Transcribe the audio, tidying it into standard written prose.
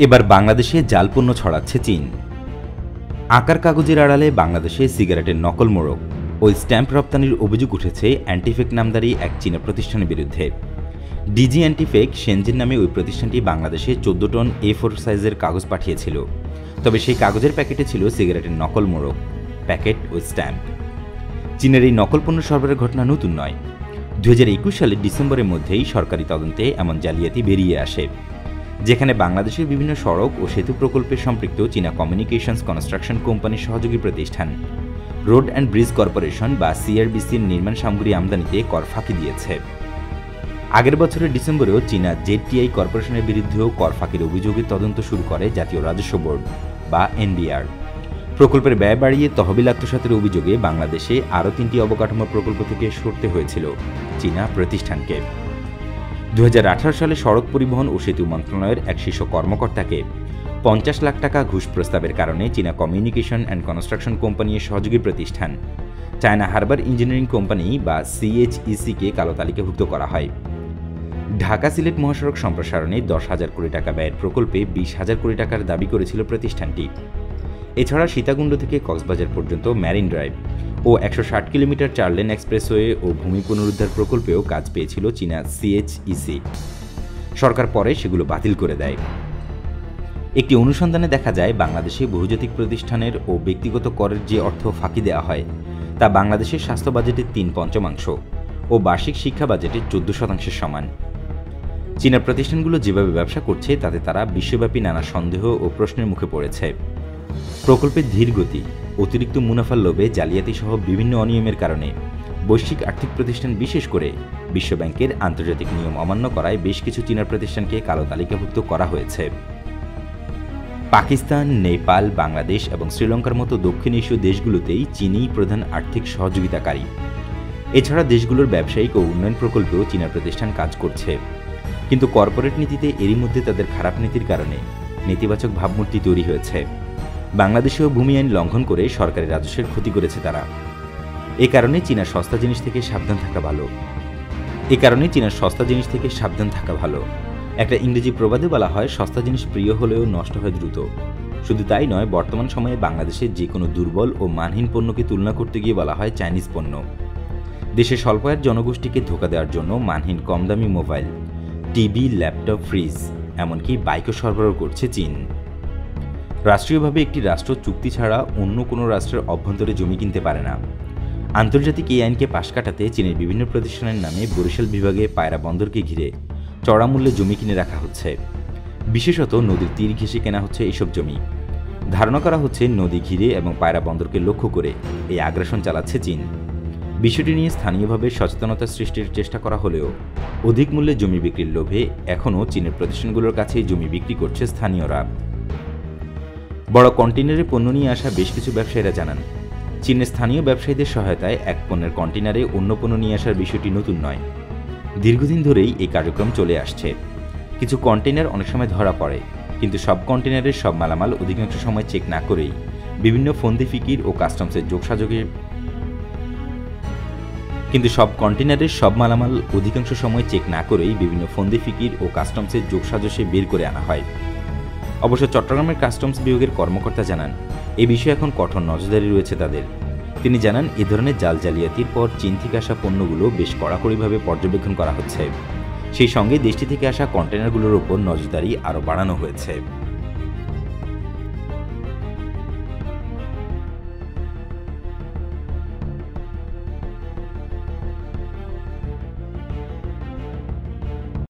এবার বাংলাদেশে জাল পণ্য ছড়াচ্ছে চীন। আকার কাগজের আড়ালে বাংলাদেশে সিগারেটের নকল মোড়ক ও স্ট্যাম্প রপ্তানির অভিযোগ উঠেছে অ্যান্টিফেক নামধারী এক চীনা প্রতিষ্ঠানের বিরুদ্ধে। ডিজি অ্যান্টিফেক শেনজেন নামে ওই প্রতিষ্ঠানটি বাংলাদেশে 14 টন A4 সাইজের কাগজ পাঠিয়েছিল। তবে সেই কাগজের প্যাকেটে ছিল সিগারেটের নকল মোড়ক, প্যাকেট ও স্ট্যাম্প। চীনের এই নকল পণ্য সরবরাহের ঘটনা নতুন নয়। 2021 সালের ডিসেম্বরের মধ্যেই সরকারি তদন্তে এমন জালিয়াতি বেরিয়ে আসে, যেখানে বাংলাদেশের বিভিন্ন সড়ক ও সেতু প্রকল্পে সম্পৃক্ত চীনা কমিউনিকেশনস কনস্ট্রাকশন কোম্পানির সহযোগী প্রতিষ্ঠান রোড অ্যান্ড ব্রিজ কর্পোরেশন বা CRBCর নির্মাণ সামগ্রী আমদানিতে কর ফাঁকি দিয়েছে। আগের বছরের ডিসেম্বরেও চীনা ZTI কর্পোরেশনের বিরুদ্ধেও কর ফাঁকির অভিযোগে তদন্ত শুরু করে জাতীয় রাজস্ব বোর্ড বা NBR। প্রকল্পের ব্যয় বাড়িয়ে তহবিল আত্মসাতের অভিযোগে বাংলাদেশে আরও 3টি অবকাঠামো প্রকল্প থেকে সরতে হয়েছিল চীনা প্রতিষ্ঠানকে। 2018 সালে সড়ক পরিবহন ও সেতু মন্ত্রণালয়ের এক শীর্ষ কর্মকর্তাকে 50 লাখ টাকা ঘুষ প্রস্তাবের কারণে চীনা কমিউনিকেশন অ্যান্ড কনস্ট্রাকশন কোম্পানির সহযোগী প্রতিষ্ঠান চায়না হারবার ইঞ্জিনিয়ারিং কোম্পানি বা CHEC-কে কালো তালিকাভুক্ত করা হয়। ঢাকা সিলেট মহাসড়ক সম্প্রসারণে 10,000 কোটি টাকা ব্যয়ের প্রকল্পে 20,000 কোটি টাকার দাবি করেছিল প্রতিষ্ঠানটি। এছাড়া সীতাকুণ্ড থেকে কক্সবাজার পর্যন্ত ম্যারিন ড্রাইভ ও 160 কিলোমিটার 4 লেন এক্সপ্রেসওয়ে ও ভূমি পুনরুদ্ধার প্রকল্পেও কাজ পেয়েছিল চীনা CHEC। সরকার পরে সেগুলো বাতিল করে দেয়। একটি অনুসন্ধানে দেখা যায় বাংলাদেশে বহুজাতিক প্রতিষ্ঠানের ও ব্যক্তিগত করের যে অর্থ ফাঁকি দেওয়া হয় তা বাংলাদেশের স্বাস্থ্য বাজেটের 3/5 ও বার্ষিক শিক্ষা বাজেটের 14% সমান। চীনা প্রতিষ্ঠানগুলো যেভাবে ব্যবসা করছে তাতে তারা বিশ্বব্যাপী নানা সন্দেহ ও প্রশ্নের মুখে পড়েছে। প্রকল্পের ধীর গতি, অতিরিক্ত মুনাফার লোভে জালিয়াতি সহ বিভিন্ন অনিয়মের কারণে বৈশ্বিক আর্থিক প্রতিষ্ঠান বিশেষ করে বিশ্বব্যাংকের আন্তর্জাতিক নিয়ম অমান্য করায় বেশ কিছু চীনা প্রতিষ্ঠানকে কালো তালিকাভুক্ত করা হয়েছে। পাকিস্তান, নেপাল, বাংলাদেশ এবং শ্রীলঙ্কার মতো দক্ষিণ এশীয় দেশগুলোতেই চীনই প্রধান আর্থিক সহযোগিতাকারী। এছাড়া দেশগুলোর ব্যবসায়িক ও উন্নয়ন প্রকল্পেও চীনা প্রতিষ্ঠান কাজ করছে। কিন্তু কর্পোরেট নীতিতে এরই মধ্যে তাদের খারাপ নীতির কারণে নেতিবাচক ভাবমূর্তি তৈরি হয়েছে। বাংলাদেশেও ভূমি আইন লঙ্ঘন করে সরকারি রাজস্বের ক্ষতি করেছে তারা। এ কারণে চীনা সস্তা জিনিস থেকে সাবধান থাকা ভালো। একটা ইংরেজি প্রবাদে বলা হয়, সস্তা জিনিস প্রিয় হলেও নষ্ট হয় দ্রুত। শুধু তাই নয়, বর্তমান সময়ে বাংলাদেশের যে কোনো দুর্বল ও মানহীন পণ্যকে তুলনা করতে গিয়ে বলা হয় চাইনিজ পণ্য। দেশের স্বল্প আয়ের জনগোষ্ঠীকে ধোঁকা দেওয়ার জন্য মানহীন কম দামি মোবাইল, টিভি, ল্যাপটপ, ফ্রিজ, এমনকি বাইকও সরবরাহ করছে চীন। রাষ্ট্রীয়ভাবে একটি রাষ্ট্র চুক্তি ছাড়া অন্য কোনো রাষ্ট্রের অভ্যন্তরে জমি কিনতে পারে না। আন্তর্জাতিক এই আইনকে পাশ কাটাতে চীনের বিভিন্ন প্রতিষ্ঠানের নামে বরিশাল বিভাগে পায়রা বন্দরকে ঘিরে চড়া মূল্যে জমি কিনে রাখা হচ্ছে। বিশেষত নদীর তীর ঘেঁষে কেনা হচ্ছে এসব জমি। ধারণা করা হচ্ছে নদী ঘিরে এবং পায়রা বন্দরকে লক্ষ্য করে এই আগ্রাসন চালাচ্ছে চীন। বিষয়টি নিয়ে স্থানীয়ভাবে সচেতনতা সৃষ্টির চেষ্টা করা হলেও অধিক মূল্যে জমি বিক্রির লোভে এখনও চীনের প্রতিষ্ঠানগুলোর কাছেই জমি বিক্রি করছে স্থানীয়রা। বড় কন্টেইনারে পণ্য নিয়ে আসা বেশ কিছু ব্যবসায়ীরা জানান, চীনের স্থানীয় ব্যবসায়ীদের সহায়তায় এক পণ্যের কন্টেইনারে অন্য পণ্য নিয়ে আসার বিষয়টি নতুন নয়। দীর্ঘদিন ধরেই এই কার্যক্রম চলে আসছে। কিছু কন্টেইনার অনেক সময় ধরা পড়ে, কিন্তু সব কন্টেইনারের সব মালামাল অধিকাংশ সময় চেক না করেই বিভিন্ন ফন্দি ফিকির ও কাস্টমসের যোগসাজশে বের করে আনা হয়। অবশ্য চট্টগ্রামের কাস্টমস বিভাগের কর্মকর্তা জানান, এ বিষয়ে এখন কঠোর নজরদারি রয়েছে তাদের। তিনি জানান, এ ধরনের জালিয়াতির পর চীন থেকে আসা পণ্যগুলো বেশ কড়াকড়িভাবে পর্যবেক্ষণ করা হচ্ছে। সেই সঙ্গে দেশটি থেকে আসা কন্টেইনারগুলোর ওপর নজরদারি আরও বাড়ানো হয়েছে।